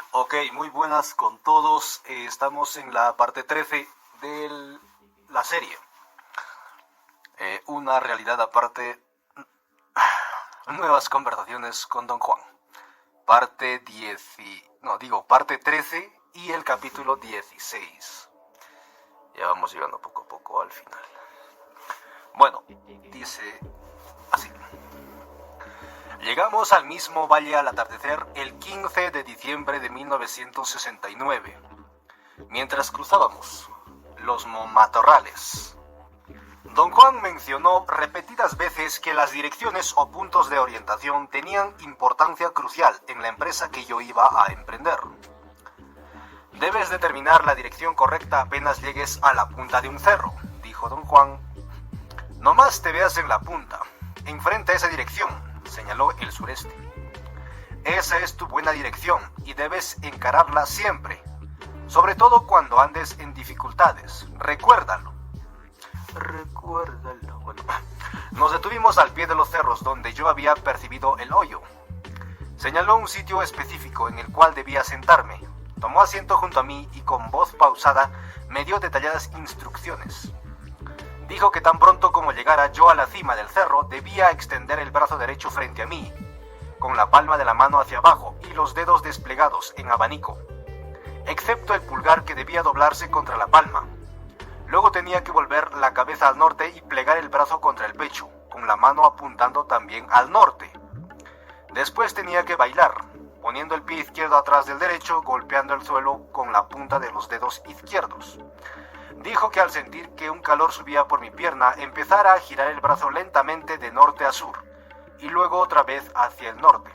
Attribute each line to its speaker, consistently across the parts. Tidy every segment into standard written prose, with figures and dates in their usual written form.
Speaker 1: Ok, muy buenas con todos. Estamos en la parte 13 de la serie. Una realidad aparte. Nuevas conversaciones con Don Juan. Parte 10 parte 13 y el capítulo 16. Ya vamos llegando poco a poco al final. Bueno, dice así. Llegamos al mismo valle al atardecer el 15 de diciembre de 1969, mientras cruzábamos los matorrales. Don Juan mencionó repetidas veces que las direcciones o puntos de orientación tenían importancia crucial en la empresa que yo iba a emprender. Debes determinar la dirección correcta apenas llegues a la punta de un cerro, dijo Don Juan. No más te veas en la punta, enfrente a esa dirección, señaló el sureste. Esa es tu buena dirección y debes encararla siempre, sobre todo cuando andes en dificultades. Recuérdalo. Bueno, nos detuvimos al pie de los cerros donde yo había percibido el hoyo. Señaló un sitio específico en el cual debía sentarme. Tomó asiento junto a mí y con voz pausada me dio detalladas instrucciones. Dijo que tan pronto como llegara yo a la cima del cerro, debía extender el brazo derecho frente a mí, con la palma de la mano hacia abajo y los dedos desplegados en abanico, excepto el pulgar que debía doblarse contra la palma. Luego tenía que volver la cabeza al norte y plegar el brazo contra el pecho, con la mano apuntando también al norte. Después tenía que bailar, poniendo el pie izquierdo atrás del derecho, golpeando el suelo con la punta de los dedos izquierdos. Dijo que al sentir que un calor subía por mi pierna, empezara a girar el brazo lentamente de norte a sur, y luego otra vez hacia el norte.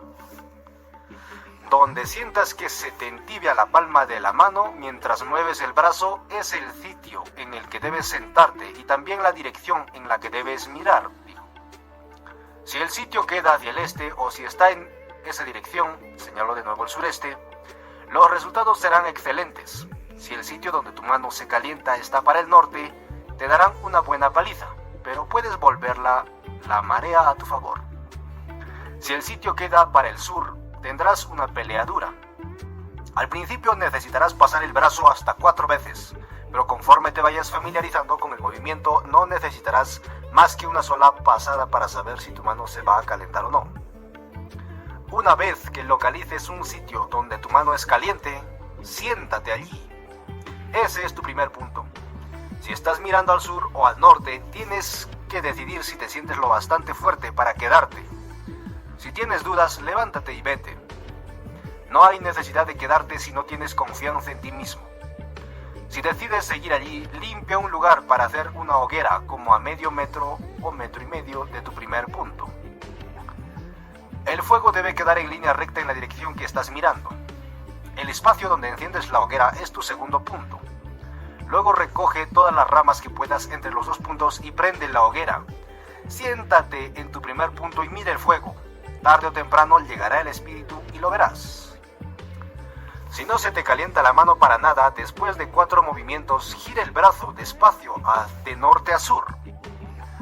Speaker 1: Donde sientas que se te entibia la palma de la mano mientras mueves el brazo es el sitio en el que debes sentarte y también la dirección en la que debes mirar, dijo. Si el sitio queda hacia el este o si está en esa dirección, señaló de nuevo el sureste, los resultados serán excelentes. Si el sitio donde tu mano se calienta está para el norte, te darán una buena paliza, pero puedes volver la marea a tu favor. Si el sitio queda para el sur, tendrás una pelea dura. Al principio necesitarás pasar el brazo hasta 4 veces, pero conforme te vayas familiarizando con el movimiento, no necesitarás más que una sola pasada para saber si tu mano se va a calentar o no. Una vez que localices un sitio donde tu mano es caliente, siéntate allí. Ese es tu primer punto. Si estás mirando al sur o al norte, tienes que decidir si te sientes lo bastante fuerte para quedarte. Si tienes dudas, levántate y vete. No hay necesidad de quedarte si no tienes confianza en ti mismo. Si decides seguir allí, limpia un lugar para hacer una hoguera como a medio metro o metro y medio de tu primer punto. El fuego debe quedar en línea recta en la dirección que estás mirando. El espacio donde enciendes la hoguera es tu segundo punto. Luego recoge todas las ramas que puedas entre los 2 puntos y prende la hoguera. Siéntate en tu primer punto y mira el fuego. Tarde o temprano llegará el espíritu y lo verás. Si no se te calienta la mano para nada, después de 4 movimientos, gira el brazo despacio de norte a sur.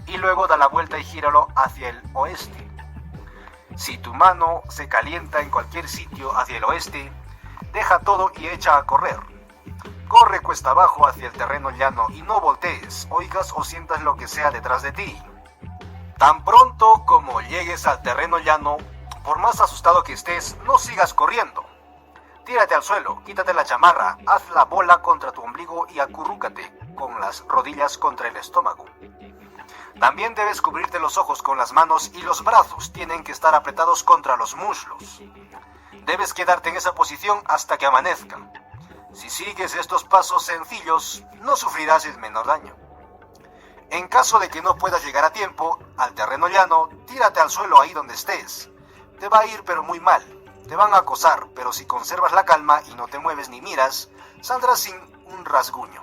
Speaker 1: Y luego da la vuelta y gíralo hacia el oeste. Si tu mano se calienta en cualquier sitio hacia el oeste, deja todo y echa a correr. Corre cuesta abajo hacia el terreno llano y no voltees, oigas o sientas lo que sea detrás de ti. Tan pronto como llegues al terreno llano, por más asustado que estés, no sigas corriendo. Tírate al suelo, quítate la chamarra, haz la bola contra tu ombligo y acurrúcate con las rodillas contra el estómago. También debes cubrirte los ojos con las manos y los brazos tienen que estar apretados contra los muslos. Debes quedarte en esa posición hasta que amanezca. Si sigues estos pasos sencillos, no sufrirás el menor daño. En caso de que no puedas llegar a tiempo al terreno llano, tírate al suelo ahí donde estés. Te va a ir pero muy mal. Te van a acosar, pero si conservas la calma y no te mueves ni miras, saldrás sin un rasguño.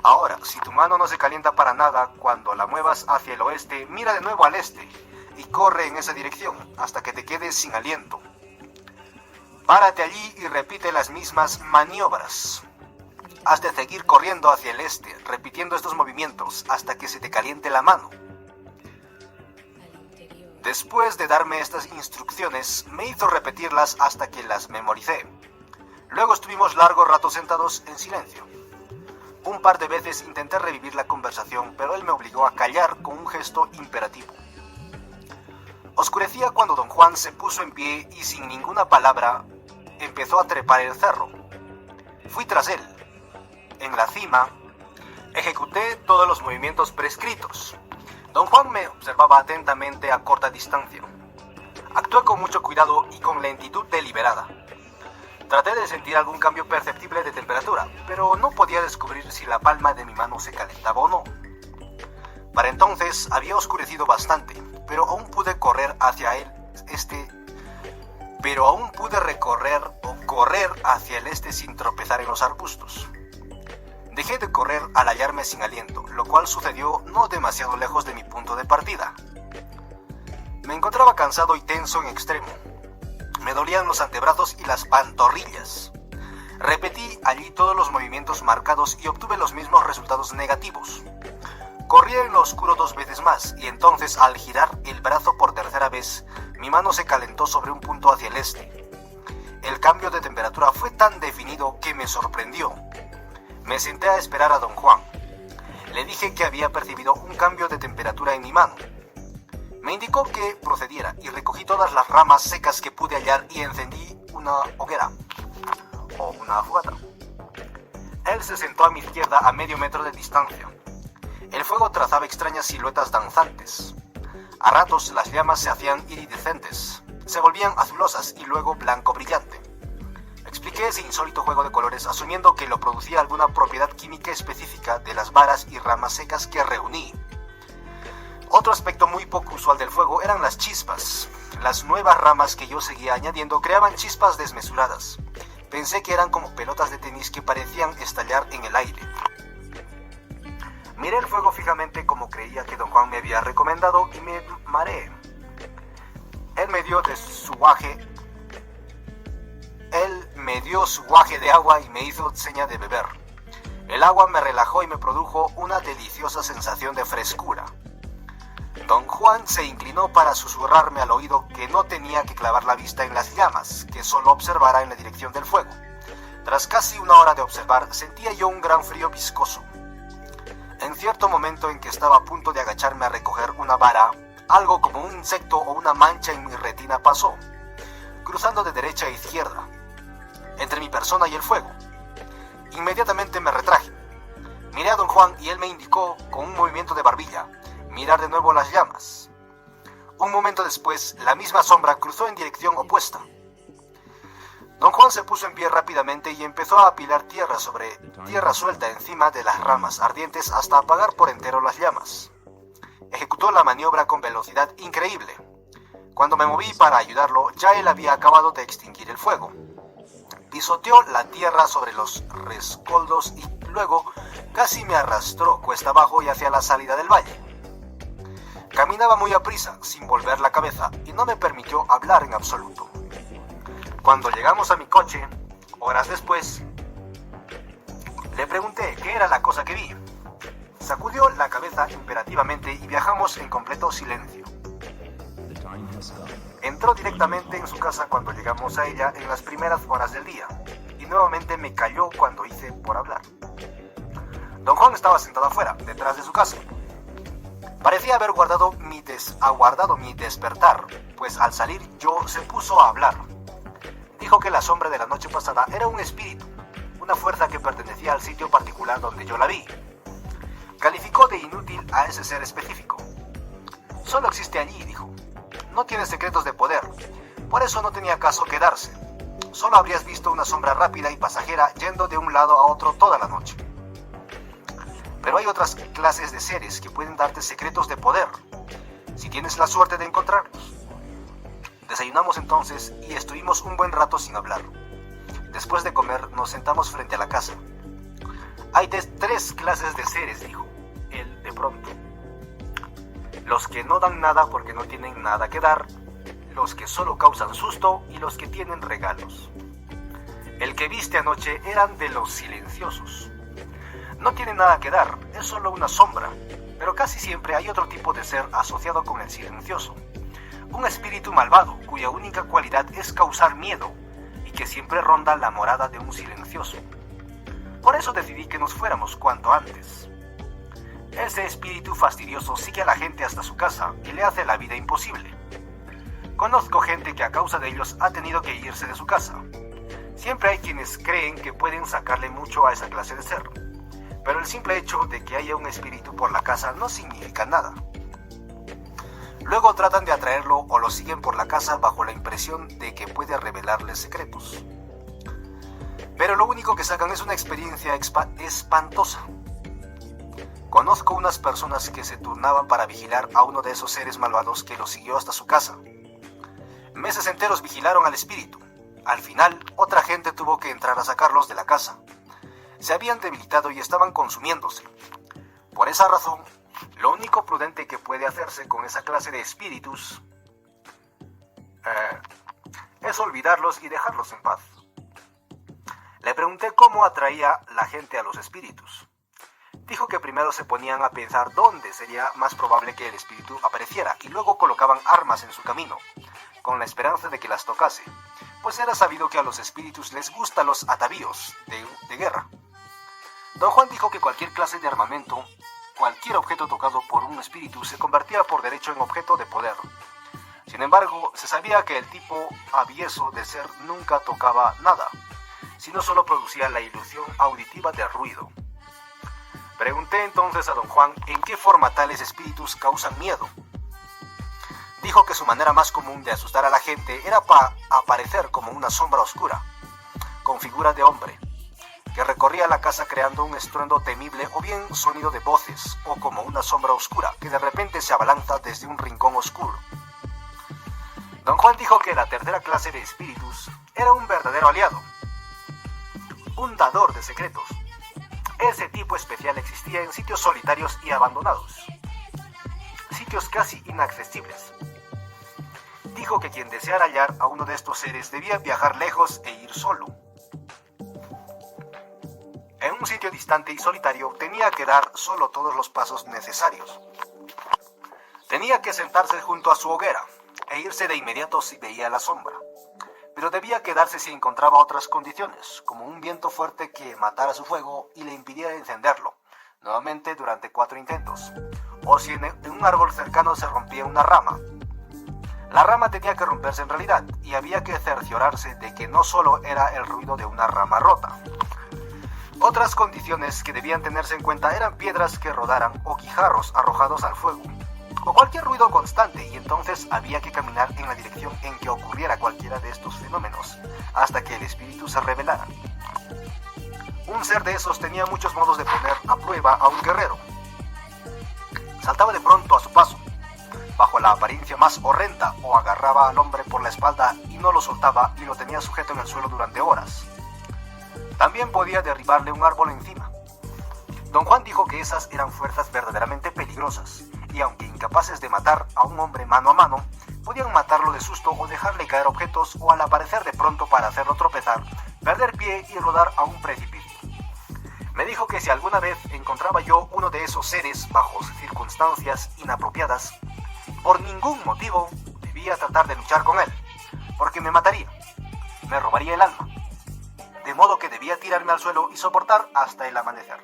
Speaker 1: Ahora, si tu mano no se calienta para nada, cuando la muevas hacia el oeste, mira de nuevo al este y corre en esa dirección hasta que te quedes sin aliento. Párate allí y repite las mismas maniobras. Has de seguir corriendo hacia el este, repitiendo estos movimientos hasta que se te caliente la mano. Después de darme estas instrucciones, me hizo repetirlas hasta que las memoricé. Luego estuvimos largo rato sentados en silencio. Un par de veces intenté revivir la conversación, pero él me obligó a callar con un gesto imperativo. Oscurecía cuando don Juan se puso en pie y sin ninguna palabra empezó a trepar el cerro. Fui tras él. En la cima, ejecuté todos los movimientos prescritos. Don Juan me observaba atentamente a corta distancia. Actué con mucho cuidado y con lentitud deliberada. Traté de sentir algún cambio perceptible de temperatura, pero no podía descubrir si la palma de mi mano se calentaba o no. Para entonces había oscurecido bastante, pero aún pude correr hacia el este sin tropezar en los arbustos. Dejé de correr al hallarme sin aliento, lo cual sucedió no demasiado lejos de mi punto de partida. Me encontraba cansado y tenso en extremo. Me dolían los antebrazos y las pantorrillas. Repetí allí todos los movimientos marcados y obtuve los mismos resultados negativos. Corrí en lo oscuro 2 veces más y entonces, al girar el brazo por tercera vez, mi mano se calentó sobre un punto hacia el este. El cambio de temperatura fue tan definido que me sorprendió. Me senté a esperar a don Juan. Le dije que había percibido un cambio de temperatura en mi mano. Me indicó que procediera y recogí todas las ramas secas que pude hallar y encendí una hoguera o una fogata. Él se sentó a mi izquierda a medio metro de distancia. El fuego trazaba extrañas siluetas danzantes. A ratos las llamas se hacían iridescentes, se volvían azulosas y luego blanco brillante. Expliqué ese insólito juego de colores asumiendo que lo producía alguna propiedad química específica de las varas y ramas secas que reuní. Otro aspecto muy poco usual del fuego eran las chispas. Las nuevas ramas que yo seguía añadiendo creaban chispas desmesuradas. Pensé que eran como pelotas de tenis que parecían estallar en el aire. Miré el fuego fijamente como creía que don Juan me había recomendado y me mareé. Él me dio su guaje de agua y me hizo seña de beber. El agua me relajó y me produjo una deliciosa sensación de frescura. Don Juan se inclinó para susurrarme al oído que no tenía que clavar la vista en las llamas, que solo observara en la dirección del fuego. Tras casi 1 hora de observar, sentía yo un gran frío viscoso. En cierto momento en que estaba a punto de agacharme a recoger una vara, algo como un insecto o una mancha en mi retina pasó, cruzando de derecha a izquierda, entre mi persona y el fuego. Inmediatamente me retraje. Miré a don Juan y él me indicó, con un movimiento de barbilla, mirar de nuevo las llamas. Un momento después, la misma sombra cruzó en dirección opuesta. Don Juan se puso en pie rápidamente y empezó a apilar tierra suelta encima de las ramas ardientes hasta apagar por entero las llamas. Ejecutó la maniobra con velocidad increíble. Cuando me moví para ayudarlo, ya él había acabado de extinguir el fuego. Pisoteó la tierra sobre los rescoldos y luego casi me arrastró cuesta abajo y hacia la salida del valle. Caminaba muy aprisa, sin volver la cabeza, y no me permitió hablar en absoluto. Cuando llegamos a mi coche, horas después, le pregunté qué era la cosa que vi. Sacudió la cabeza imperativamente y viajamos en completo silencio. Entró directamente en su casa cuando llegamos a ella en las primeras horas del día, y nuevamente me calló cuando hice por hablar. Don Juan estaba sentado afuera, detrás de su casa. Parecía haber aguardado mi despertar, pues al salir yo se puso a hablar. Dijo que la sombra de la noche pasada era un espíritu, una fuerza que pertenecía al sitio particular donde yo la vi. Calificó de inútil a ese ser específico. Solo existe allí, dijo. No tiene secretos de poder, por eso no tenía caso quedarse. Solo habrías visto una sombra rápida y pasajera yendo de un lado a otro toda la noche. Pero hay otras clases de seres que pueden darte secretos de poder, si tienes la suerte de encontrarlos. Desayunamos entonces y estuvimos un buen rato sin hablar. Después de comer nos sentamos frente a la casa. Hay 3 clases de seres, dijo él de pronto. Los que no dan nada porque no tienen nada que dar, los que solo causan susto y los que tienen regalos. El que viste anoche eran de los silenciosos. No tiene nada que dar, es solo una sombra, pero casi siempre hay otro tipo de ser asociado con el silencioso. Un espíritu malvado cuya única cualidad es causar miedo y que siempre ronda la morada de un silencioso. Por eso decidí que nos fuéramos cuanto antes. Ese espíritu fastidioso sigue a la gente hasta su casa y le hace la vida imposible. Conozco gente que a causa de ellos ha tenido que irse de su casa. Siempre hay quienes creen que pueden sacarle mucho a esa clase de ser, pero el simple hecho de que haya un espíritu por la casa no significa nada. Luego tratan de atraerlo o lo siguen por la casa bajo la impresión de que puede revelarles secretos. Pero lo único que sacan es una experiencia espantosa. Conozco unas personas que se turnaban para vigilar a uno de esos seres malvados que lo siguió hasta su casa. Meses enteros vigilaron al espíritu. Al final, otra gente tuvo que entrar a sacarlos de la casa. Se habían debilitado y estaban consumiéndose. Por esa razón, lo único prudente que puede hacerse con esa clase de espíritus es olvidarlos y dejarlos en paz. Le pregunté cómo atraía la gente a los espíritus. Dijo que primero se ponían a pensar dónde sería más probable que el espíritu apareciera y luego colocaban armas en su camino, con la esperanza de que las tocase, pues era sabido que a los espíritus les gustan los atavíos de guerra. Don Juan dijo que cualquier clase de armamento, cualquier objeto tocado por un espíritu se convertía por derecho en objeto de poder. Sin embargo, se sabía que el tipo avieso de ser nunca tocaba nada, sino solo producía la ilusión auditiva del ruido. Pregunté entonces a don Juan en qué forma tales espíritus causan miedo. Dijo que su manera más común de asustar a la gente era aparecer como una sombra oscura, con figura de hombre, que recorría la casa creando un estruendo temible o bien sonido de voces, o como una sombra oscura que de repente se abalanza desde un rincón oscuro. Don Juan dijo que la tercera clase de espíritus era un verdadero aliado, un dador de secretos. Ese tipo especial existía en sitios solitarios y abandonados, sitios casi inaccesibles. Dijo que quien deseara hallar a uno de estos seres debía viajar lejos e ir solo. En un sitio distante y solitario tenía que dar solo todos los pasos necesarios. Tenía que sentarse junto a su hoguera e irse de inmediato si veía la sombra. Pero debía quedarse si encontraba otras condiciones, como un viento fuerte que matara su fuego y le impidiera encenderlo, nuevamente durante 4 intentos, o si en un árbol cercano se rompía una rama. La rama tenía que romperse en realidad, y había que cerciorarse de que no solo era el ruido de una rama rota. Otras condiciones que debían tenerse en cuenta eran piedras que rodaran o guijarros arrojados al fuego, o cualquier ruido constante, y entonces había que caminar en la dirección en que ocurriera cualquiera de estos fenómenos, hasta que el espíritu se revelara. Un ser de esos tenía muchos modos de poner a prueba a un guerrero. Saltaba de pronto a su paso, bajo la apariencia más horrenda, o agarraba al hombre por la espalda y no lo soltaba y lo tenía sujeto en el suelo durante horas. También podía derribarle un árbol encima. Don Juan dijo que esas eran fuerzas verdaderamente peligrosas, y aunque incapaces de matar a un hombre mano a mano, podían matarlo de susto o dejarle caer objetos, o al aparecer de pronto para hacerlo tropezar, perder pie y rodar a un precipicio. Me dijo que si alguna vez encontraba yo uno de esos seres bajo circunstancias inapropiadas, por ningún motivo debía tratar de luchar con él, porque me mataría, me robaría el alma, de modo que debía tirarme al suelo y soportar hasta el amanecer.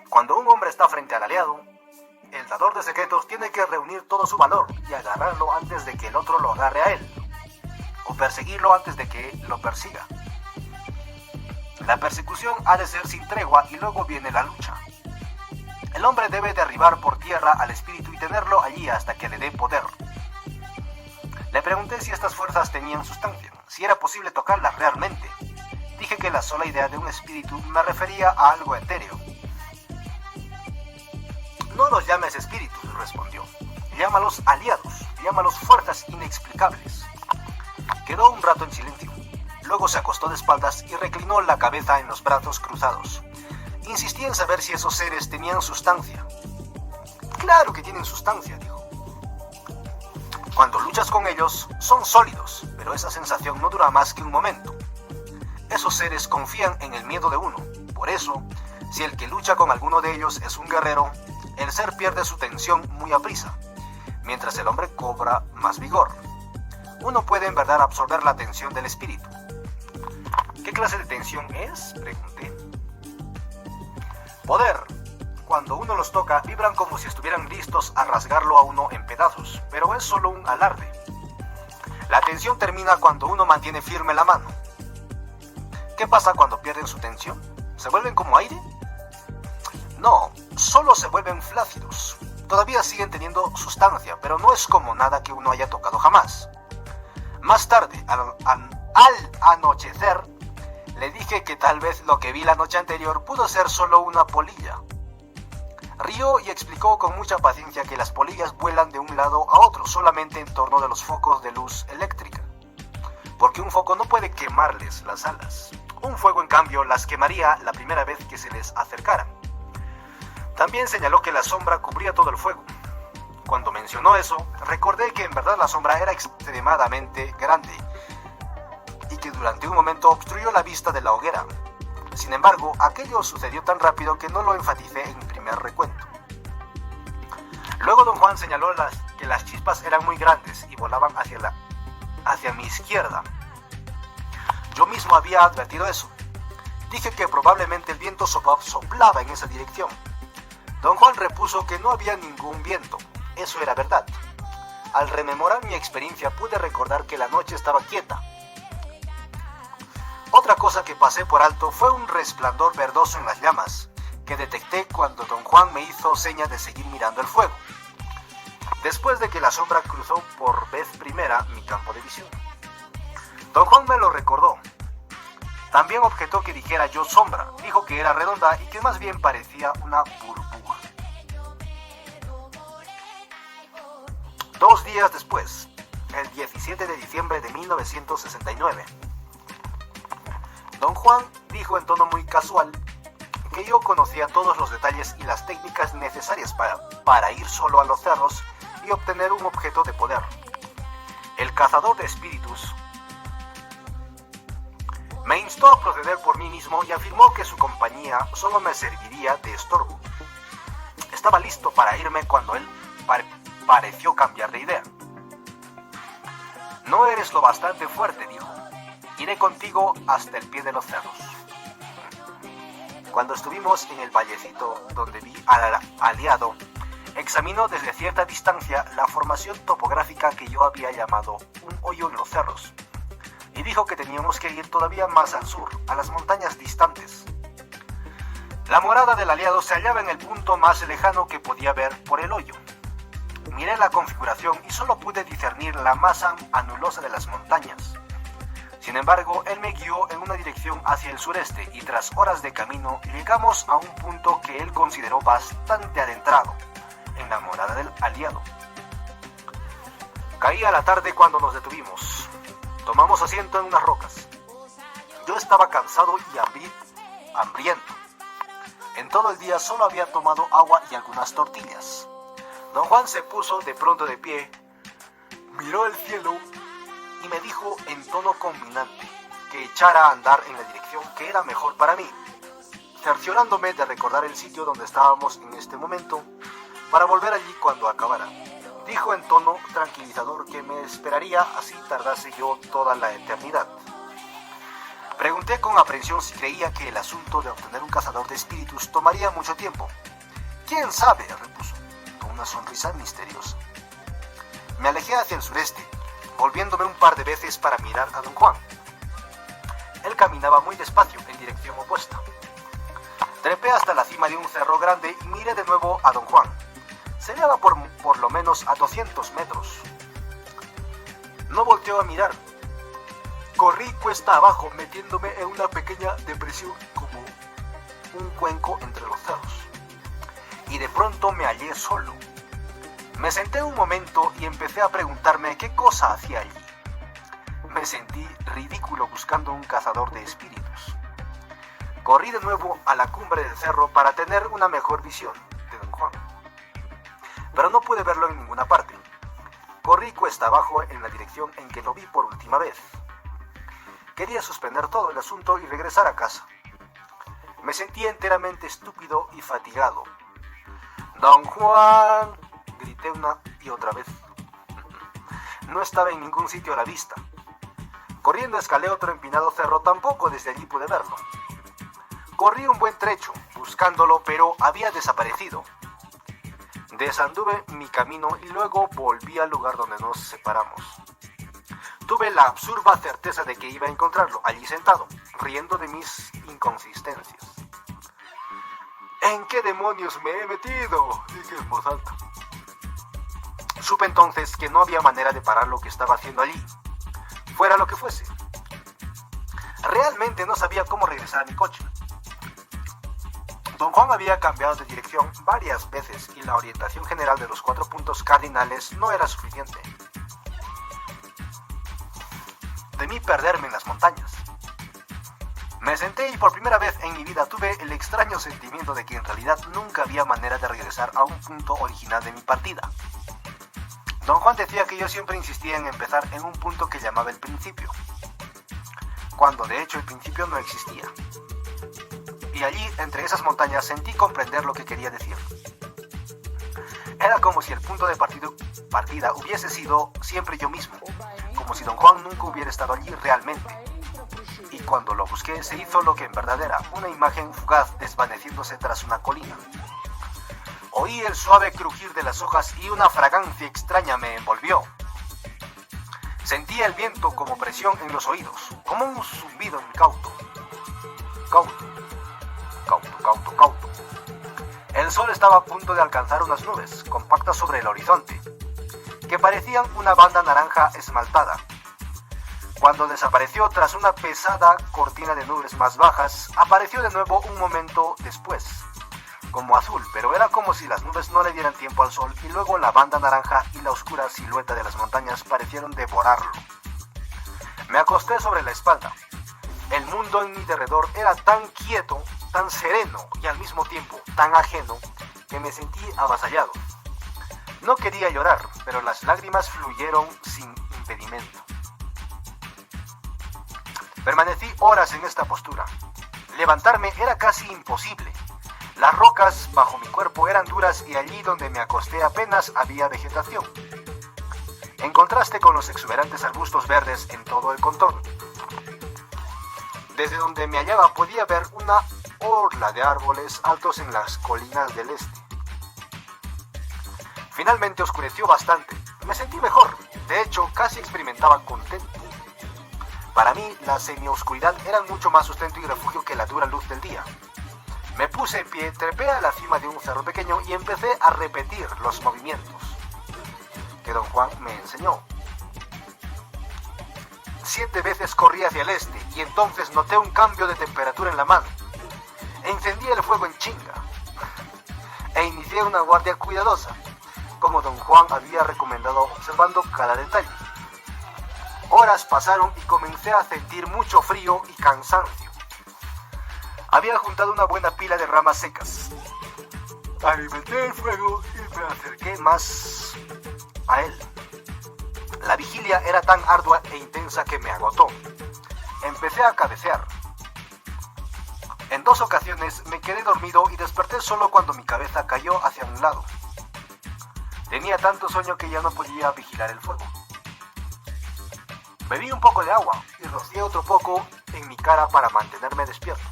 Speaker 1: Cuando un hombre está frente al aliado, el dador de secretos tiene que reunir todo su valor y agarrarlo antes de que el otro lo agarre a él, o perseguirlo antes de que lo persiga. La persecución ha de ser sin tregua y luego viene la lucha. El hombre debe derribar por tierra al espíritu y tenerlo allí hasta que le dé poder. Le pregunté si estas fuerzas tenían sustancia, si era posible tocarlas realmente. Dije que la sola idea de un espíritu me refería a algo etéreo. No los llames espíritus, respondió. Llámalos aliados, llámalos fuerzas inexplicables. Quedó un rato en silencio. Luego se acostó de espaldas y reclinó la cabeza en los brazos cruzados. Insistí en saber si esos seres tenían sustancia. Claro que tienen sustancia, dijo. Cuando luchas con ellos, son sólidos, pero esa sensación no dura más que un momento. Esos seres confían en el miedo de uno. Por eso, si el que lucha con alguno de ellos es un guerrero, el ser pierde su tensión muy aprisa, mientras el hombre cobra más vigor. uno puede en verdad absorber la tensión del espíritu. ¿Qué clase de tensión es?, pregunté. Poder. Cuando uno los toca, vibran como si estuvieran listos a rasgarlo a uno en pedazos, pero es solo un alarde. La tensión termina cuando uno mantiene firme la mano. ¿Qué pasa cuando pierden su tensión? ¿Se vuelven como aire? No, solo se vuelven flácidos. Todavía siguen teniendo sustancia, pero no es como nada que uno haya tocado jamás. Más tarde, al anochecer, le dije que tal vez lo que vi la noche anterior pudo ser solo una polilla. Rió y explicó con mucha paciencia que las polillas vuelan de un lado a otro solamente en torno de los focos de luz eléctrica, porque un foco no puede quemarles las alas. Un fuego, en cambio, las quemaría la primera vez que se les acercaran. También señaló que la sombra cubría todo el fuego. Cuando mencionó eso, recordé que en verdad la sombra era extremadamente grande y que durante un momento obstruyó la vista de la hoguera. Sin embargo, aquello sucedió tan rápido que no lo enfaticé en mi primer recuento. Luego don Juan señaló que las chispas eran muy grandes y volaban hacia mi izquierda. Yo mismo había advertido eso. Dije que probablemente el viento soplaba en esa dirección. Don Juan repuso que no había ningún viento. Eso era verdad. Al rememorar mi experiencia pude recordar que la noche estaba quieta. Otra cosa que pasé por alto fue un resplandor verdoso en las llamas, que detecté cuando don Juan me hizo seña de seguir mirando el fuego, después de que la sombra cruzó por vez primera mi campo de visión. Don Juan me lo recordó. También objetó que dijera yo sombra, dijo que era redonda y que más bien parecía una burbuja. 2 días después, el 17 de diciembre de 1969, don Juan dijo en tono muy casual que yo conocía todos los detalles y las técnicas necesarias para ir solo a los cerros y obtener un objeto de poder. El cazador de espíritus me instó a proceder por mí mismo y afirmó que su compañía solo me serviría de estorbo. Estaba listo para irme cuando él pareció cambiar de idea. No eres lo bastante fuerte, dijo. Iré contigo hasta el pie de los cerros. Cuando estuvimos en el vallecito donde vi al aliado, examinó desde cierta distancia la formación topográfica que yo había llamado un hoyo en los cerros, y dijo que teníamos que ir todavía más al sur, a las montañas distantes. La morada del aliado se hallaba en el punto más lejano que podía ver por el hoyo. Miré la configuración y solo pude discernir la masa anulosa de las montañas. Sin embargo, él me guió en una dirección hacia el sureste y tras horas de camino llegamos a un punto que él consideró bastante adentrado, en la morada del aliado. Caía la tarde cuando nos detuvimos. Tomamos asiento en unas rocas. Yo estaba cansado y hambriento. En todo el día solo había tomado agua y algunas tortillas. Don Juan se puso de pronto de pie, miró el cielo y me dijo en tono conminante que echara a andar en la dirección que era mejor para mí, cerciorándome de recordar el sitio donde estábamos en este momento para volver allí cuando acabara. Dijo en tono tranquilizador que me esperaría así tardase yo toda la eternidad. Pregunté con aprensión si creía que el asunto de obtener un cazador de espíritus tomaría mucho tiempo. «¿Quién sabe?», repuso, con una sonrisa misteriosa. Me alejé hacia el sureste, volviéndome un par de veces para mirar a don Juan. Él caminaba muy despacio en dirección opuesta. Trepé hasta la cima de un cerro grande y miré de nuevo a don Juan. Se hallaba por lo menos a 200 metros. No volteó a mirar. Corrí cuesta abajo, metiéndome en una pequeña depresión como un cuenco entre los cerros. Y de pronto me hallé solo. Me senté un momento y empecé a preguntarme qué cosa hacía allí. Me sentí ridículo buscando un cazador de espíritus. Corrí de nuevo a la cumbre del cerro para tener una mejor visión de don Juan, pero no pude verlo en ninguna parte. Corrí cuesta abajo en la dirección en que lo vi por última vez. Quería suspender todo el asunto y regresar a casa. Me sentí enteramente estúpido y fatigado. «¡Don Juan!», grité una y otra vez. No estaba en ningún sitio a la vista. Corriendo escalé otro empinado cerro, tampoco desde allí pude verlo. Corrí un buen trecho, buscándolo, pero había desaparecido. Desanduve mi camino y luego volví al lugar donde nos separamos. Tuve la absurda certeza de que iba a encontrarlo, allí sentado, riendo de mis inconsistencias. ¿En qué demonios me he metido?, dije en voz alta. Supe entonces que no había manera de parar lo que estaba haciendo allí, fuera lo que fuese. Realmente no sabía cómo regresar a mi coche. Don Juan había cambiado de dirección varias veces y la orientación general de los 4 puntos cardinales no era suficiente. Temí perderme en las montañas. Me senté y por primera vez en mi vida tuve el extraño sentimiento de que en realidad nunca había manera de regresar a un punto original de mi partida. Don Juan decía que yo siempre insistía en empezar en un punto que llamaba el principio, cuando de hecho el principio no existía. Y allí, entre esas montañas, sentí comprender lo que quería decir. Era como si el punto de partida hubiese sido siempre yo mismo, como si Don Juan nunca hubiera estado allí realmente. Y cuando lo busqué, se hizo lo que en verdad era, una imagen fugaz desvaneciéndose tras una colina. Oí el suave crujir de las hojas y una fragancia extraña me envolvió. Sentía el viento como presión en los oídos, como un zumbido incauto. Cauto. El sol estaba a punto de alcanzar unas nubes, compactas sobre el horizonte, que parecían una banda naranja esmaltada. Cuando desapareció tras una pesada cortina de nubes más bajas, apareció de nuevo un momento después, como azul, pero era como si las nubes no le dieran tiempo al sol y luego la banda naranja y la oscura silueta de las montañas parecieron devorarlo. Me acosté sobre la espalda. El mundo en mi derredor era tan quieto, tan sereno y al mismo tiempo tan ajeno que me sentí avasallado. No quería llorar, pero las lágrimas fluyeron sin impedimento. Permanecí horas en esta postura. Levantarme era casi imposible. Las rocas bajo mi cuerpo eran duras y allí donde me acosté apenas había vegetación, en contraste con los exuberantes arbustos verdes en todo el contorno. Desde donde me hallaba podía ver una orla de árboles altos en las colinas del este. Finalmente oscureció bastante. Me sentí mejor. De hecho, casi experimentaba contento. Para mí, la semioscuridad era mucho más sustento y refugio que la dura luz del día. Me puse en pie, trepé a la cima de un cerro pequeño y empecé a repetir los movimientos que Don Juan me enseñó. 7 veces corrí hacia el este y entonces noté un cambio de temperatura en la mano. Encendí el fuego en chinga e inicié una guardia cuidadosa, como Don Juan había recomendado, observando cada detalle. Horas pasaron y comencé a sentir mucho frío y cansancio. Había juntado una buena pila de ramas secas. Alimenté el fuego y me acerqué más a él. La vigilia era tan ardua e intensa que me agotó. Empecé a cabecear. En 2 ocasiones me quedé dormido y desperté solo cuando mi cabeza cayó hacia un lado. Tenía tanto sueño que ya no podía vigilar el fuego. Bebí un poco de agua y rocié otro poco en mi cara para mantenerme despierto.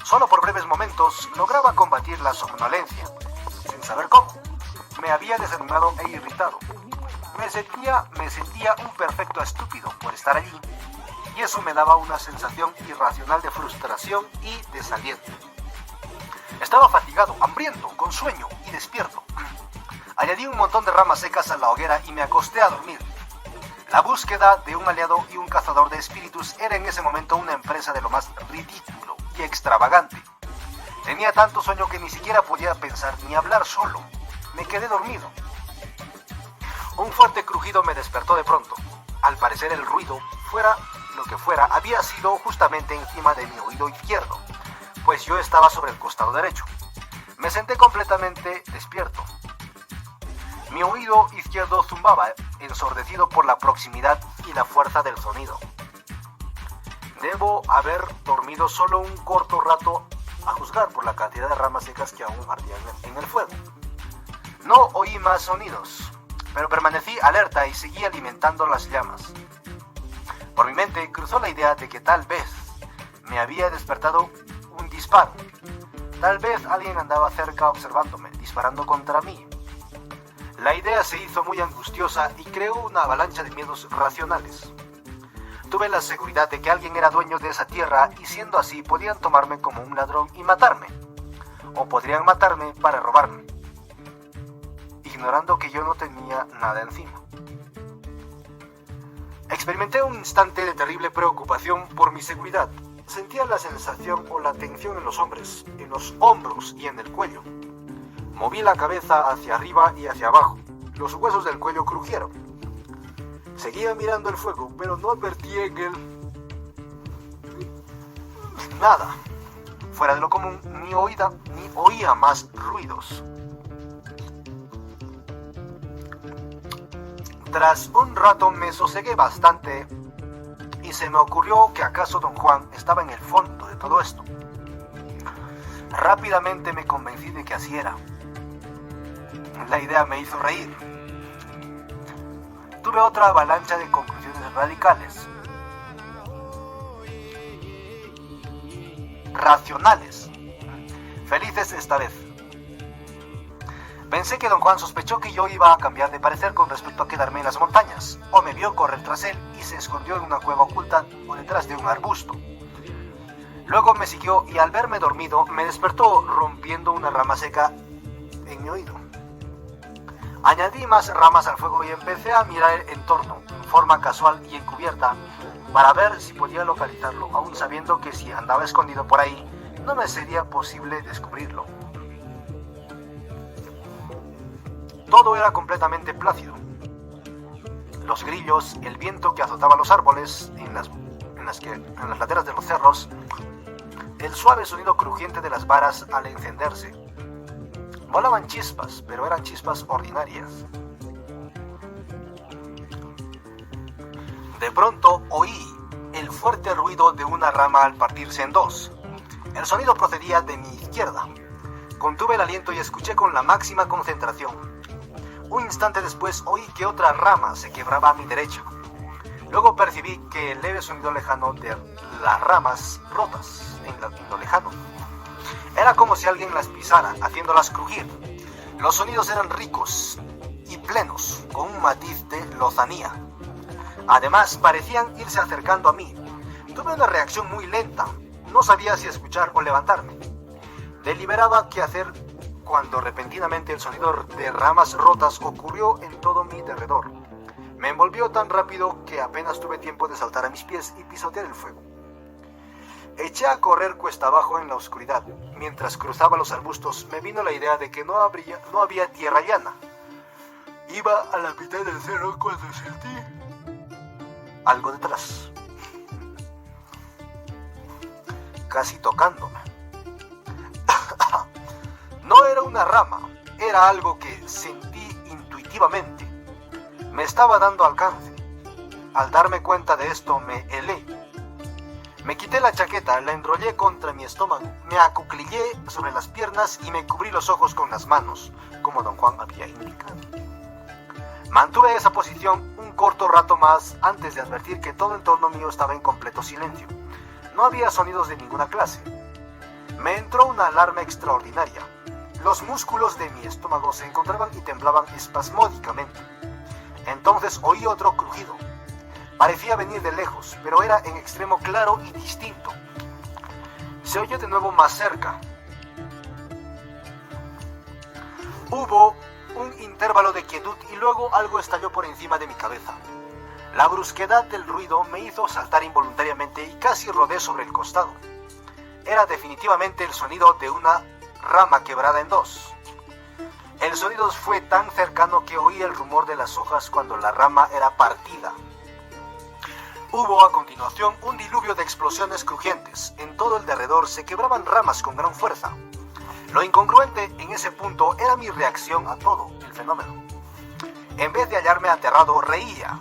Speaker 1: Solo por breves momentos lograba combatir la somnolencia, sin saber cómo. Me había desanimado e irritado. Me sentía un perfecto estúpido por estar allí, y eso me daba una sensación irracional de frustración y desaliento. Estaba fatigado, hambriento, con sueño y despierto. Añadí un montón de ramas secas a la hoguera y me acosté a dormir. La búsqueda de un aliado y un cazador de espíritus era en ese momento una empresa de lo más ridículo y extravagante. Tenía tanto sueño que ni siquiera podía pensar ni hablar solo. Me quedé dormido. Un fuerte crujido me despertó de pronto. Al parecer el ruido, fuera lo que fuera, había sido justamente encima de mi oído izquierdo, pues yo estaba sobre el costado derecho. Me senté completamente despierto. Mi oído izquierdo zumbaba, ensordecido por la proximidad y la fuerza del sonido. Debo haber dormido solo un corto rato, a juzgar por la cantidad de ramas secas que aún ardían en el fuego. No oí más sonidos. pero permanecí alerta y seguí alimentando las llamas. Por mi mente cruzó la idea de que tal vez me había despertado un disparo. Tal vez alguien andaba cerca observándome, disparando contra mí. La idea se hizo muy angustiosa y creó una avalancha de miedos racionales. Tuve la seguridad de que alguien era dueño de esa tierra y siendo así podían tomarme como un ladrón y matarme. O podrían matarme para robarme, ignorando que yo no tenía nada encima. Experimenté un instante de terrible preocupación por mi seguridad. Sentía la sensación o la tensión en los hombros y en el cuello. Moví la cabeza hacia arriba y hacia abajo. Los huesos del cuello crujieron. Seguía mirando el fuego, pero no advertí en él nada fuera de lo común, ni oía más ruidos. Tras un rato me sosegué bastante y se me ocurrió que acaso don Juan estaba en el fondo de todo esto. Rápidamente me convencí de que así era. La idea me hizo reír. Tuve otra avalancha de conclusiones radicales, racionales, felices esta vez. Pensé que don Juan sospechó que yo iba a cambiar de parecer con respecto a quedarme en las montañas, o me vio correr tras él y se escondió en una cueva oculta o detrás de un arbusto. Luego me siguió y al verme dormido me despertó rompiendo una rama seca en mi oído. Añadí más ramas al fuego y empecé a mirar el entorno en forma casual y encubierta para ver si podía localizarlo, aún sabiendo que si andaba escondido por ahí no me sería posible descubrirlo. Todo era completamente plácido. Los grillos, el viento que azotaba los árboles en las laderas de los cerros, el suave sonido crujiente de las varas al encenderse. Volaban chispas, pero eran chispas ordinarias. De pronto oí el fuerte ruido de una rama al partirse en dos. El sonido procedía de mi izquierda. Contuve el aliento y escuché con la máxima concentración. Un instante después oí que otra rama se quebraba a mi derecha. Luego percibí que el leve sonido lejano de las ramas rotas en lo lejano. Era como si alguien las pisara, haciéndolas crujir. Los sonidos eran ricos y plenos, con un matiz de lozanía. Además, parecían irse acercando a mí. Tuve una reacción muy lenta. No sabía si escuchar o levantarme. Deliberaba qué hacer cuando repentinamente el sonido de ramas rotas ocurrió en todo mi derredor. Me envolvió tan rápido que apenas tuve tiempo de saltar a mis pies y pisotear el fuego. Eché a correr cuesta abajo en la oscuridad. Mientras cruzaba los arbustos me vino la idea de que no había tierra llana. Iba a la mitad del cerro cuando sentí algo detrás, casi tocándome. No era una rama, era algo que sentí intuitivamente. Me estaba dando alcance. Al darme cuenta de esto me helé. Me quité la chaqueta, la enrollé contra mi estómago, me acuclillé sobre las piernas y me cubrí los ojos con las manos, como don Juan había indicado. Mantuve esa posición un corto rato más antes de advertir que todo en torno mío estaba en completo silencio. No había sonidos de ninguna clase. Me entró una alarma extraordinaria. Los músculos de mi estómago se encontraban y temblaban espasmódicamente. Entonces oí otro crujido. Parecía venir de lejos, pero era en extremo claro y distinto. Se oyó de nuevo más cerca. Hubo un intervalo de quietud y luego algo estalló por encima de mi cabeza. La brusquedad del ruido me hizo saltar involuntariamente y casi rodé sobre el costado. Era definitivamente el sonido de una rama quebrada en dos. El sonido fue tan cercano que oí el rumor de las hojas cuando la rama era partida. Hubo a continuación un diluvio de explosiones crujientes. En todo el derredor se quebraban ramas con gran fuerza. Lo incongruente en ese punto era mi reacción a todo el fenómeno. En vez de hallarme aterrado, reía.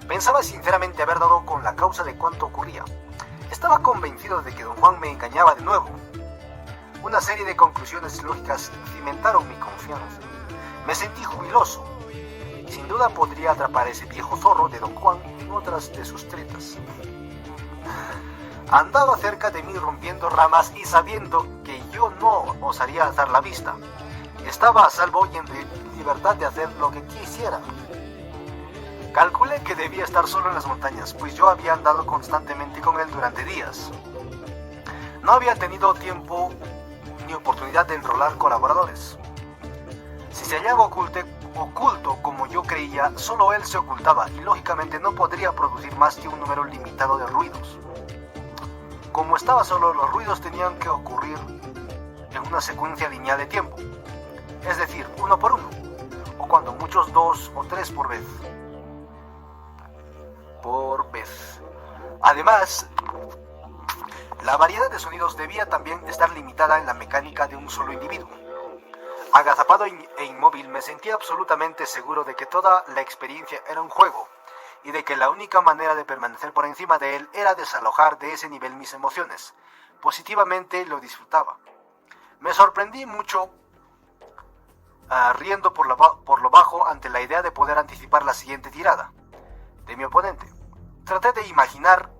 Speaker 1: Pensaba sinceramente haber dado con la causa de cuanto ocurría. Estaba convencido de que don Juan me engañaba de nuevo. Una serie de conclusiones lógicas cimentaron mi confianza. Me sentí jubiloso. Sin duda podría atrapar a ese viejo zorro de Don Juan en otras de sus tretas. Andaba cerca de mí rompiendo ramas y sabiendo que yo no osaría alzar la vista. Estaba a salvo y en libertad de hacer lo que quisiera. Calculé que debía estar solo en las montañas, pues yo había andado constantemente con él durante días. No había tenido tiempo ni oportunidad de enrolar colaboradores. Si se hallaba oculto como yo creía, solo él se ocultaba y lógicamente no podría producir más que un número limitado de ruidos. Como estaba solo, los ruidos tenían que ocurrir en una secuencia lineal de tiempo, es decir, uno por uno, o cuando muchos 2 o 3 por vez. Además, la variedad de sonidos debía también estar limitada en la mecánica de un solo individuo. Agazapado e inmóvil, me sentía absolutamente seguro de que toda la experiencia era un juego y de que la única manera de permanecer por encima de él era desalojar de ese nivel mis emociones. Positivamente lo disfrutaba. Me sorprendí mucho riendo por lo bajo ante la idea de poder anticipar la siguiente tirada de mi oponente. Traté de imaginar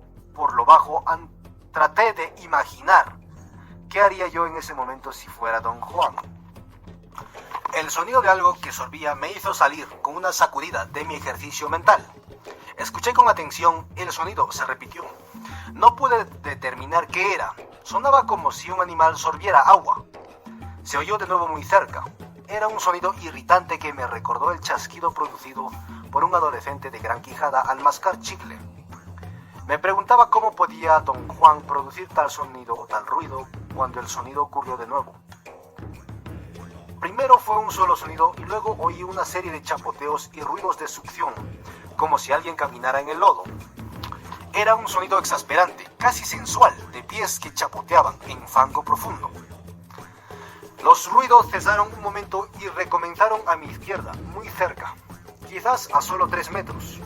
Speaker 1: qué haría yo en ese momento si fuera Don Juan. El sonido de algo que sorbía me hizo salir con una sacudida de mi ejercicio mental. Escuché con atención, el sonido se repitió. No pude determinar qué era. Sonaba como si un animal sorbiera agua. Se oyó de nuevo muy cerca. Era un sonido irritante que me recordó el chasquido producido por un adolescente de gran quijada al mascar chicle. Me preguntaba cómo podía Don Juan producir tal sonido o tal ruido cuando el sonido ocurrió de nuevo. Primero fue un solo sonido y luego oí una serie de chapoteos y ruidos de succión, como si alguien caminara en el lodo. Era un sonido exasperante, casi sensual, de pies que chapoteaban en fango profundo. Los ruidos cesaron un momento y recomenzaron a mi izquierda, muy cerca, quizás a solo 3 metros.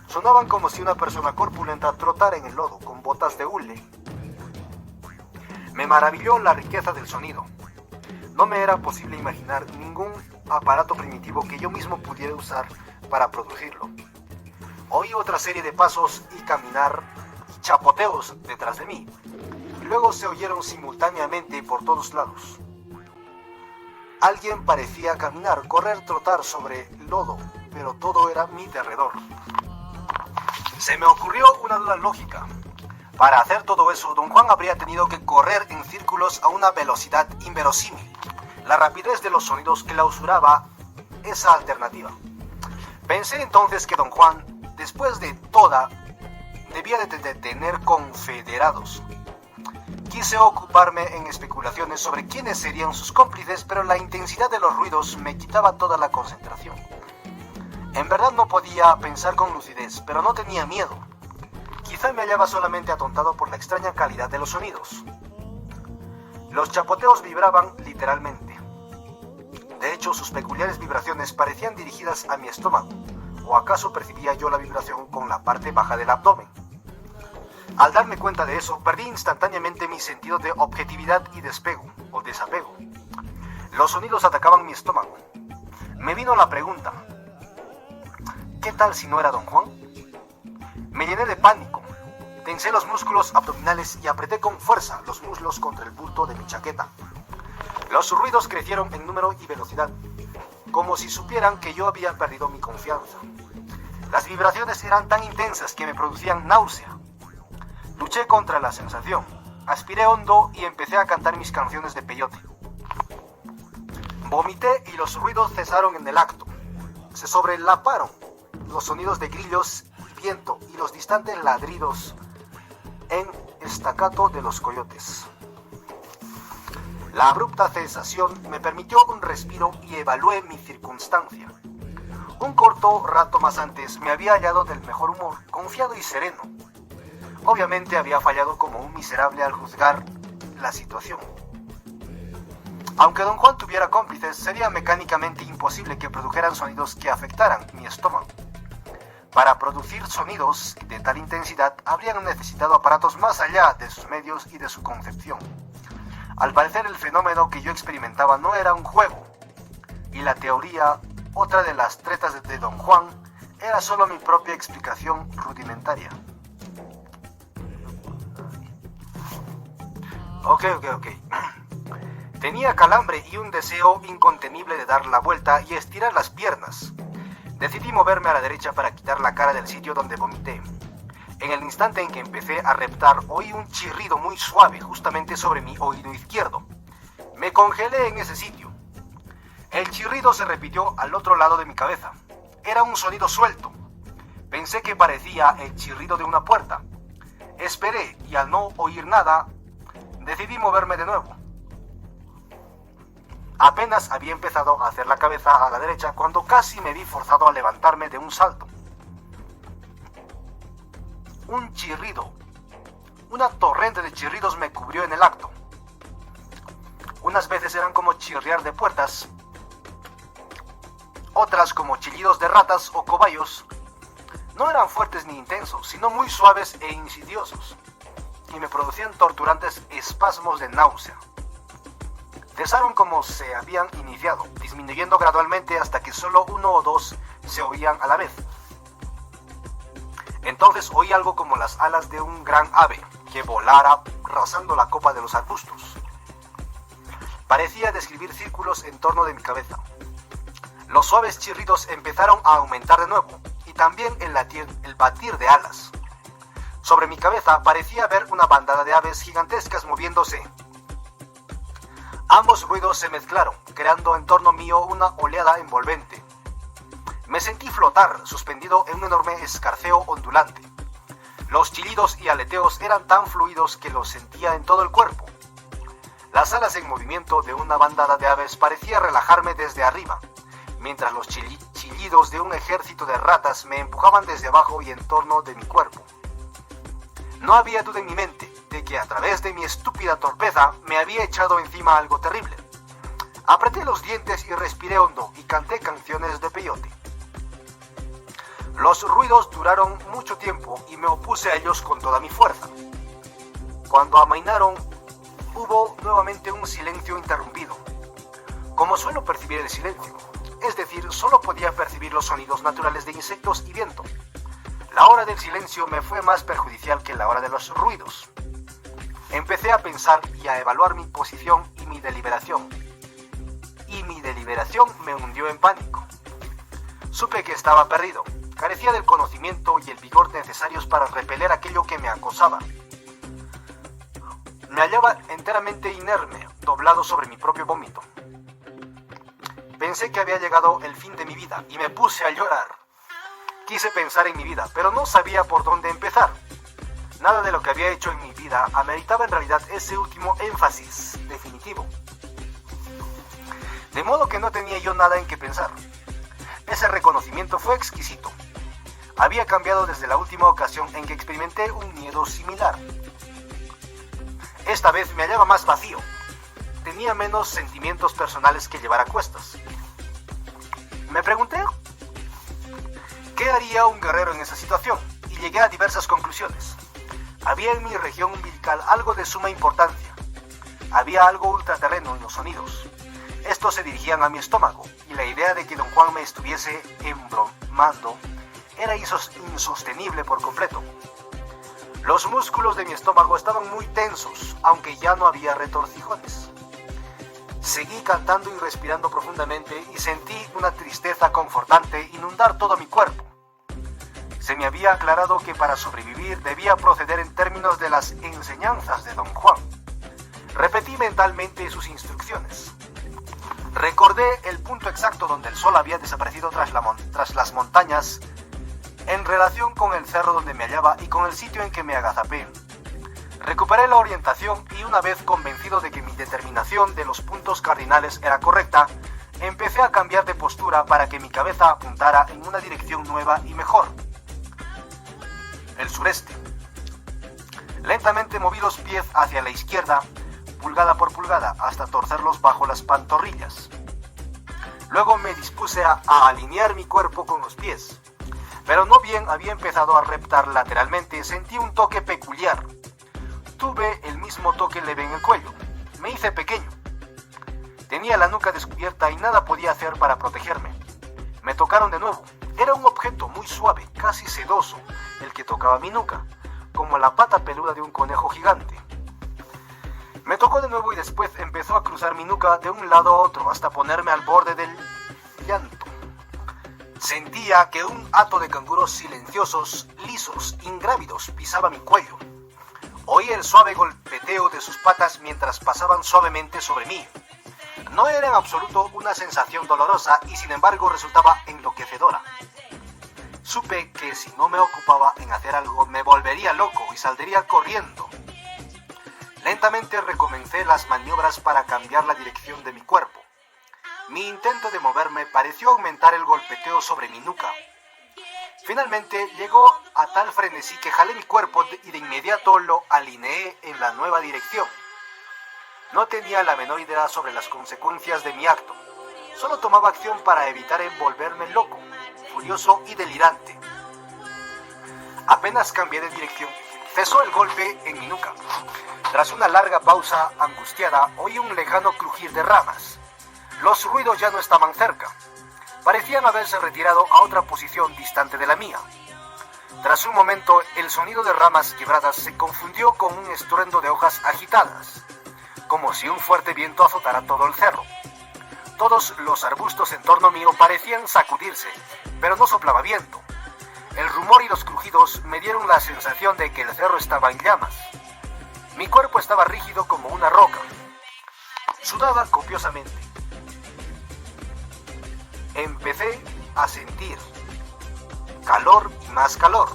Speaker 1: Sonaban como si una persona corpulenta trotara en el lodo con botas de hule. Me maravilló la riqueza del sonido. No me era posible imaginar ningún aparato primitivo que yo mismo pudiera usar para producirlo. Oí otra serie de pasos y caminar y chapoteos detrás de mí. Y luego se oyeron simultáneamente por todos lados. Alguien parecía caminar, correr, trotar sobre lodo, pero todo era mi derredor. Se me ocurrió una duda lógica. Para hacer todo eso, Don Juan habría tenido que correr en círculos a una velocidad inverosímil. La rapidez de los sonidos clausuraba esa alternativa. Pensé entonces que Don Juan, después de toda, debía de tener confederados. Quise ocuparme en especulaciones sobre quiénes serían sus cómplices, pero la intensidad de los ruidos me quitaba toda la concentración. En verdad no podía pensar con lucidez, pero no tenía miedo. Quizá me hallaba solamente atontado por la extraña calidad de los sonidos. Los chapoteos vibraban literalmente. De hecho, sus peculiares vibraciones parecían dirigidas a mi estómago, o acaso percibía yo la vibración con la parte baja del abdomen. Al darme cuenta de eso, perdí instantáneamente mi sentido de objetividad y desapego. Los sonidos atacaban mi estómago. Me vino la pregunta: ¿qué tal si no era Don Juan? Me llené de pánico. Tensé los músculos abdominales y apreté con fuerza los muslos contra el bulto de mi chaqueta. Los ruidos crecieron en número y velocidad, como si supieran que yo había perdido mi confianza. Las vibraciones eran tan intensas que me producían náusea. Luché contra la sensación, aspiré hondo y empecé a cantar mis canciones de peyote. Vomité y los ruidos cesaron en el acto. Se sobrelaparon los sonidos de grillos y viento y los distantes ladridos en staccato de los coyotes. La abrupta cesación me permitió un respiro y evalué mi circunstancia. Un corto rato más antes me había hallado del mejor humor, confiado y sereno. Obviamente había fallado como un miserable al juzgar la situación. Aunque Don Juan tuviera cómplices, sería mecánicamente imposible que produjeran sonidos que afectaran mi estómago. Para producir sonidos de tal intensidad, habrían necesitado aparatos más allá de sus medios y de su concepción. Al parecer, el fenómeno que yo experimentaba no era un juego, y la teoría otra de las tretas de Don Juan era solo mi propia explicación rudimentaria. Ok. Tenía calambre y un deseo incontenible de dar la vuelta y estirar las piernas. Decidí moverme a la derecha para quitar la cara del sitio donde vomité. En el instante en que empecé a reptar, oí un chirrido muy suave justamente sobre mi oído izquierdo. Me congelé en ese sitio. El chirrido se repitió al otro lado de mi cabeza. Era un sonido suelto. Pensé que parecía el chirrido de una puerta. Esperé y al no oír nada, decidí moverme de nuevo. Apenas había empezado a hacer la cabeza a la derecha cuando casi me vi forzado a levantarme de un salto. Un chirrido, una torrente de chirridos me cubrió en el acto. Unas veces eran como chirriar de puertas, otras como chillidos de ratas o cobayos. No eran fuertes ni intensos, sino muy suaves e insidiosos, y me producían torturantes espasmos de náusea. Cesaron como se habían iniciado, disminuyendo gradualmente hasta que solo uno o dos se oían a la vez. Entonces oí algo como las alas de un gran ave que volara rasando la copa de los arbustos. Parecía describir círculos en torno de mi cabeza. Los suaves chirridos empezaron a aumentar de nuevo, y también el batir de alas. Sobre mi cabeza parecía ver una bandada de aves gigantescas moviéndose. Ambos ruidos se mezclaron, creando en torno mío una oleada envolvente. Me sentí flotar, suspendido en un enorme escarceo ondulante. Los chillidos y aleteos eran tan fluidos que los sentía en todo el cuerpo. Las alas en movimiento de una bandada de aves parecía relajarme desde arriba, mientras los chillidos de un ejército de ratas me empujaban desde abajo y en torno de mi cuerpo. No había duda en mi mente de que a través de mi estúpida torpeza me había echado encima algo terrible. Apreté los dientes y respiré hondo y canté canciones de peyote. Los ruidos duraron mucho tiempo y me opuse a ellos con toda mi fuerza. Cuando amainaron, hubo nuevamente un silencio interrumpido. Como suelo percibir el silencio, es decir, solo podía percibir los sonidos naturales de insectos y viento. La hora del silencio me fue más perjudicial que la hora de los ruidos. Empecé a pensar y a evaluar mi posición y mi deliberación. Y mi deliberación me hundió en pánico. Supe que estaba perdido. Carecía del conocimiento y el vigor necesarios para repeler aquello que me acosaba. Me hallaba enteramente inerme, doblado sobre mi propio vómito. Pensé que había llegado el fin de mi vida y me puse a llorar. Quise pensar en mi vida, pero no sabía por dónde empezar. Nada de lo que había hecho en mi vida ameritaba en realidad ese último énfasis definitivo. De modo que no tenía yo nada en qué pensar. Ese reconocimiento fue exquisito. Había cambiado desde la última ocasión en que experimenté un miedo similar. Esta vez me hallaba más vacío. Tenía menos sentimientos personales que llevar a cuestas. Me pregunté ¿qué haría un guerrero en esa situación? Y llegué a diversas conclusiones. Había en mi región umbilical algo de suma importancia. Había algo ultraterreno en los sonidos. Estos se dirigían a mi estómago, y la idea de que don Juan me estuviese embromando era insostenible por completo. Los músculos de mi estómago estaban muy tensos, aunque ya no había retorcijones. Seguí cantando y respirando profundamente y sentí una tristeza confortante inundar todo mi cuerpo. Se me había aclarado que para sobrevivir debía proceder en términos de las enseñanzas de don Juan. Repetí mentalmente sus instrucciones. Recordé el punto exacto donde el sol había desaparecido tras las montañas, en relación con el cerro donde me hallaba y con el sitio en que me agazapé. Recuperé la orientación y una vez convencido de que mi determinación de los puntos cardinales era correcta, empecé a cambiar de postura para que mi cabeza apuntara en una dirección nueva y mejor. El sureste. Lentamente moví los pies hacia la izquierda, pulgada por pulgada, hasta torcerlos bajo las pantorrillas. Luego me dispuse a alinear mi cuerpo con los pies. Pero no bien había empezado a reptar lateralmente, sentí un toque peculiar. Tuve el mismo toque leve en el cuello. Me hice pequeño. Tenía la nuca descubierta y nada podía hacer para protegerme. tocaron de nuevo. Era un objeto muy suave, casi sedoso, el que tocaba mi nuca, como la pata peluda de un conejo gigante. Me tocó de nuevo y después empezó a cruzar mi nuca de un lado a otro hasta ponerme al borde del llanto. Sentía que un hato de canguros silenciosos, lisos, ingrávidos pisaba mi cuello. Oí el suave golpeteo de sus patas mientras pasaban suavemente sobre mí. No era en absoluto una sensación dolorosa y sin embargo resultaba enloquecedora. Supe que si no me ocupaba en hacer algo me volvería loco y saldría corriendo. Lentamente recomencé las maniobras para cambiar la dirección de mi cuerpo. Mi intento de moverme pareció aumentar el golpeteo sobre mi nuca. Finalmente llegó a tal frenesí que jalé mi cuerpo y de inmediato lo alineé en la nueva dirección. No tenía la menor idea sobre las consecuencias de mi acto. Solo tomaba acción para evitar volverme loco, furioso y delirante. Apenas cambié de dirección, cesó el golpe en mi nuca. Tras una larga pausa angustiada, oí un lejano crujir de ramas. Los ruidos ya no estaban cerca. Parecían haberse retirado a otra posición distante de la mía. Tras un momento, el sonido de ramas quebradas se confundió con un estruendo de hojas agitadas, como si un fuerte viento azotara todo el cerro. Todos los arbustos en torno mío parecían sacudirse, pero no soplaba viento. El rumor y los crujidos me dieron la sensación de que el cerro estaba en llamas. Mi cuerpo estaba rígido como una roca. Sudaba copiosamente. Empecé a sentir calor y más calor.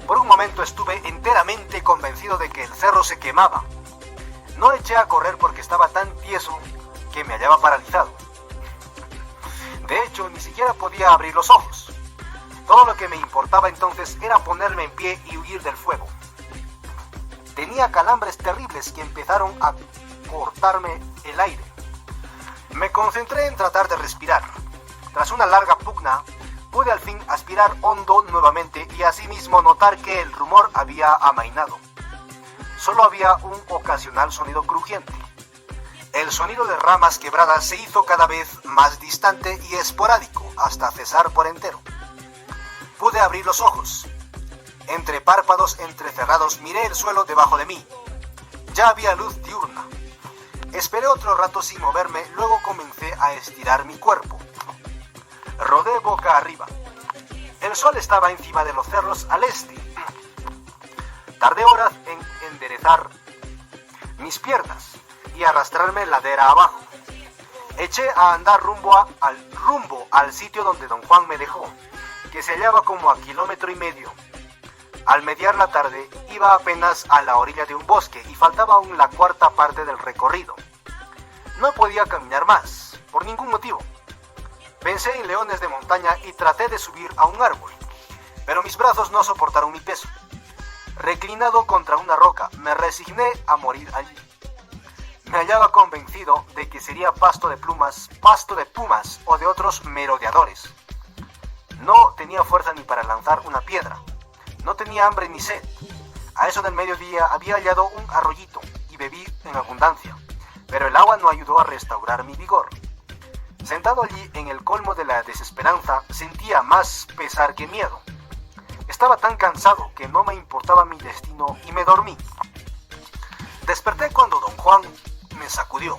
Speaker 1: Por un momento estuve enteramente convencido de que el cerro se quemaba. No eché a correr porque estaba tan tieso que me hallaba paralizado. De hecho, ni siquiera podía abrir los ojos. Todo lo que me importaba entonces era ponerme en pie y huir del fuego. Tenía calambres terribles que empezaron a cortarme el aire. Me concentré en tratar de respirar. Tras una larga pugna, pude al fin aspirar hondo nuevamente y asimismo notar que el rumor había amainado. Solo había un ocasional sonido crujiente. El sonido de ramas quebradas se hizo cada vez más distante y esporádico hasta cesar por entero. Pude abrir los ojos. Entre párpados entrecerrados miré el suelo debajo de mí. Ya había luz diurna. Esperé otro rato sin moverme, luego comencé a estirar mi cuerpo. Rodé boca arriba. El sol estaba encima de los cerros al este. Tardé horas en enderezar mis piernas y arrastrarme ladera abajo. Eché a andar rumbo al sitio donde don Juan me dejó, que se hallaba como a 1,5 kilómetros. Al mediar la tarde iba apenas a la orilla de un bosque y faltaba aún la cuarta parte del recorrido. No podía caminar más, por ningún motivo. Pensé en leones de montaña y traté de subir a un árbol, pero mis brazos no soportaron mi peso. Reclinado contra una roca, me resigné a morir allí. Me hallaba convencido de que sería pasto de pumas o de otros merodeadores. No tenía fuerza ni para lanzar una piedra. No tenía hambre ni sed. A eso del mediodía había hallado un arroyito y bebí en abundancia, pero el agua no ayudó a restaurar mi vigor. Sentado allí en el colmo de la desesperanza, sentía más pesar que miedo. Estaba tan cansado que no me importaba mi destino y me dormí. Desperté cuando don Juan me sacudió.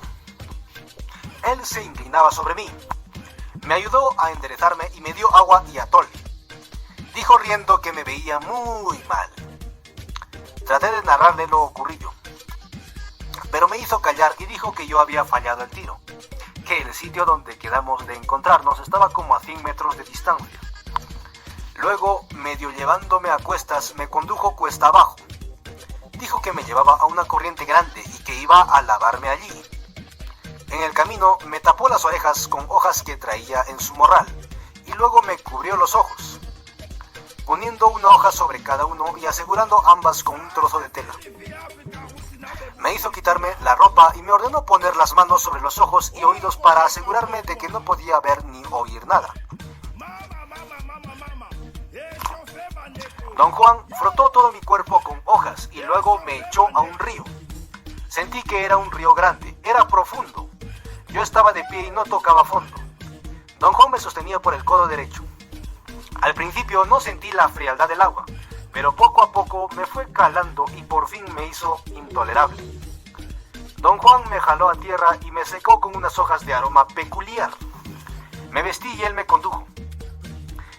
Speaker 1: Él se inclinaba sobre mí. Me ayudó a enderezarme y me dio agua y atole. Dijo riendo que me veía muy mal. Traté de narrarle lo ocurrido, pero me hizo callar y dijo que yo había fallado el tiro, que el sitio donde quedamos de encontrarnos estaba como a 100 metros de distancia. Luego, medio llevándome a cuestas, me condujo cuesta abajo. Dijo que me llevaba a una corriente grande y que iba a lavarme allí. En el camino me tapó las orejas con hojas que traía en su morral y luego me cubrió los ojos, poniendo una hoja sobre cada uno y asegurando ambas con un trozo de tela. Me hizo quitarme la ropa y me ordenó poner las manos sobre los ojos y oídos para asegurarme de que no podía ver ni oír nada. Don Juan frotó todo mi cuerpo con hojas y luego me echó a un río. Sentí que era un río grande, era profundo. Yo estaba de pie y no tocaba fondo. Don Juan me sostenía por el codo derecho. Al principio no sentí la frialdad del agua, pero poco a poco me fue calando y por fin me hizo intolerable. Don Juan me jaló a tierra y me secó con unas hojas de aroma peculiar. Me vestí y él me condujo.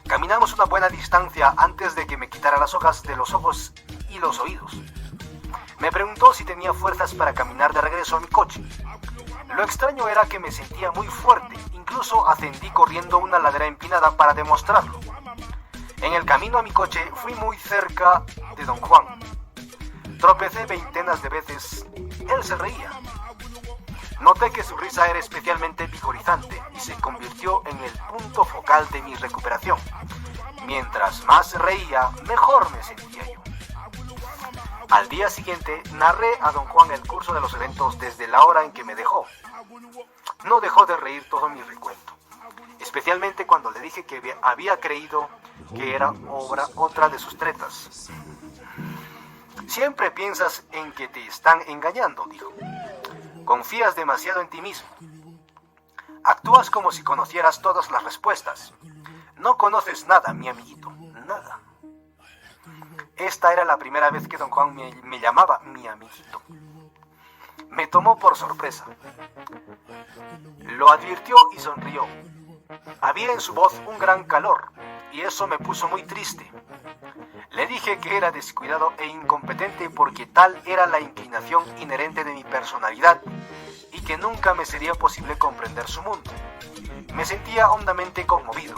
Speaker 1: Caminamos una buena distancia antes de que me quitara las hojas de los ojos y los oídos. Me preguntó si tenía fuerzas para caminar de regreso a mi coche. Lo extraño era que me sentía muy fuerte, incluso ascendí corriendo una ladera empinada para demostrarlo. En el camino a mi coche fui muy cerca de don Juan. Tropecé veintenas de veces. Él se reía. Noté que su risa era especialmente vigorizante y se convirtió en el punto focal de mi recuperación. Mientras más reía, mejor me sentía yo. Al día siguiente, narré a don Juan el curso de los eventos desde la hora en que me dejó. No dejó de reír todo mi recuento, especialmente cuando le dije que había creído que era otra de sus tretas. Siempre piensas en que te están engañando, dijo. Confías demasiado en ti mismo. Actúas como si conocieras todas las respuestas. No conoces nada, mi amiguito, nada. Esta era la primera vez que don Juan me llamaba mi amiguito. Me tomó por sorpresa. Lo advirtió y sonrió. Había en su voz un gran calor, y eso me puso muy triste. Le dije que era descuidado e incompetente porque tal era la inclinación inherente de mi personalidad y que nunca me sería posible comprender su mundo. Me sentía hondamente conmovido.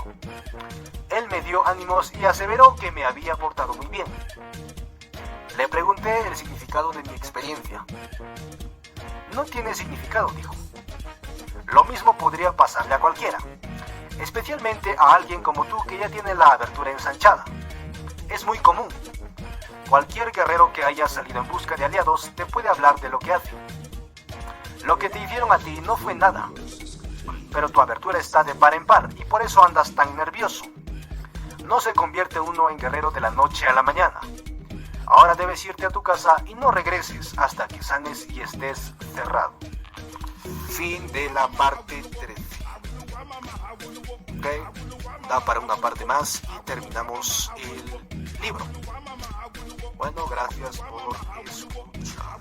Speaker 1: Él me dio ánimos y aseveró que me había portado muy bien. Le pregunté el significado de mi experiencia. No tiene significado, dijo. Lo mismo podría pasarle a cualquiera, especialmente a alguien como tú que ya tiene la abertura ensanchada. Es muy común. Cualquier guerrero que haya salido en busca de aliados te puede hablar de lo que hace. Lo que te hicieron a ti no fue nada, pero tu abertura está de par en par y por eso andas tan nervioso. No se convierte uno en guerrero de la noche a la mañana. Ahora debes irte a tu casa y no regreses hasta que sanes y estés cerrado. Fin de la parte 13. Ok, da para una parte más y terminamos el libro. Bueno, gracias por escuchar.